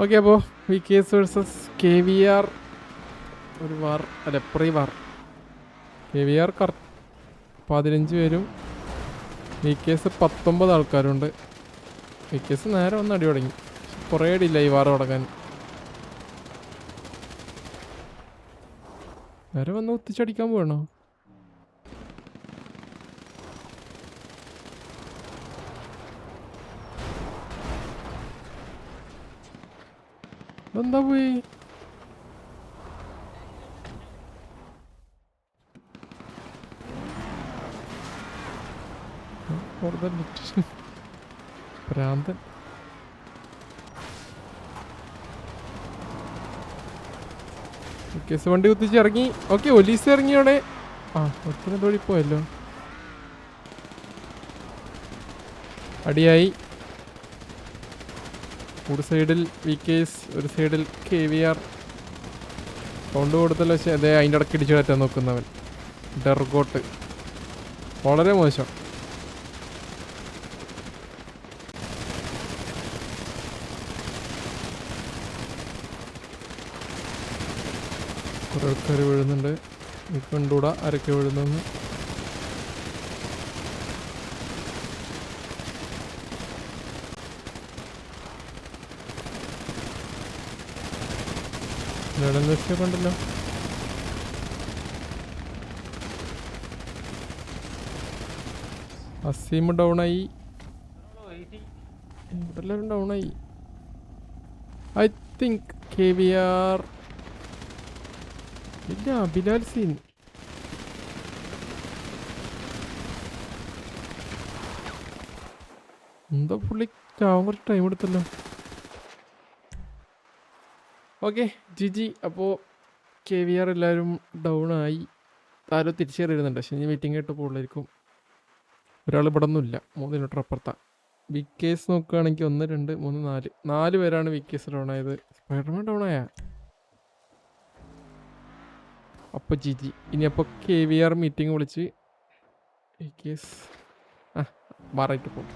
Okay, അപ്പോൾ VKS versus KVR ഒരു വാർ അല്ല പ്രീ വാർ. KVR 15 പേരും VKS 19 ആൾക്കാരുണ്ട്. VKS നേരെ വന്ന് അടി തുടങ്ങി. കുറേ അടിയില്ല ഈ വാർ തുടങ്ങാൻ. നേരെ വന്ന് ഒത്തിച്ചടിക്കാൻ പോകണോ? എന്താ പോയി? ഭ്രാന്തൻ. കേസ് വണ്ടി കുത്തിച്ച് ഇറങ്ങി. ഓക്കെ, ഒലീസ് ഇറങ്ങിയോടെ. ഒത്തിരി തോടി പോയല്ലോ. അടിയായി. ഒരു സൈഡിൽ VKS, ഒരു സൈഡിൽ KVR. സൗണ്ട് കൊടുത്തല്ലോ. പക്ഷേ അതേ അതിൻ്റെ ഇടയ്ക്ക് ഇടിച്ചു കയറ്റാൻ നോക്കുന്നവൻ ഡെർഗോട്ട്. വളരെ മോശം. കുറേ ആൾക്കാർ വീഴുന്നുണ്ട്. കണ്ടുകൂടാ ആരൊക്കെ വീഴുന്നെന്ന്. കണ്ടല്ലോ. അസീം ഡൗണായി. എല്ലാവരും ഡൗണായി. ഐ തിങ്ക് KVR ഇല്ല. ബിലാൽ സീൻ എന്താ പുള്ളി ചാവാൻ കുറച്ച് ടൈം എടുത്തല്ലോ. Okay, GG. അപ്പോൾ KVR എല്ലാവരും ഡൗണായി. താരം തിരിച്ചു കയറിയിരുന്നുണ്ട്. പക്ഷേ ഇനി മീറ്റിംഗ് ആയിട്ട് പോകുള്ളായിരിക്കും. ഒരാൾ ഇവിടെ ഒന്നുമില്ല. 3 കിലോമീറ്റർ അപ്പുറത്താണ്. VKS നോക്കുകയാണെങ്കിൽ 1 2 3 4 പേരാണ് VKS ഡൗണായത്. സ്പൈഡർമാൻ ഡൗണായ. അപ്പോൾ GG. ഇനി അപ്പോൾ KVR മീറ്റിംഗ് വിളിച്ച് VKS മാറായിട്ട് പോകും.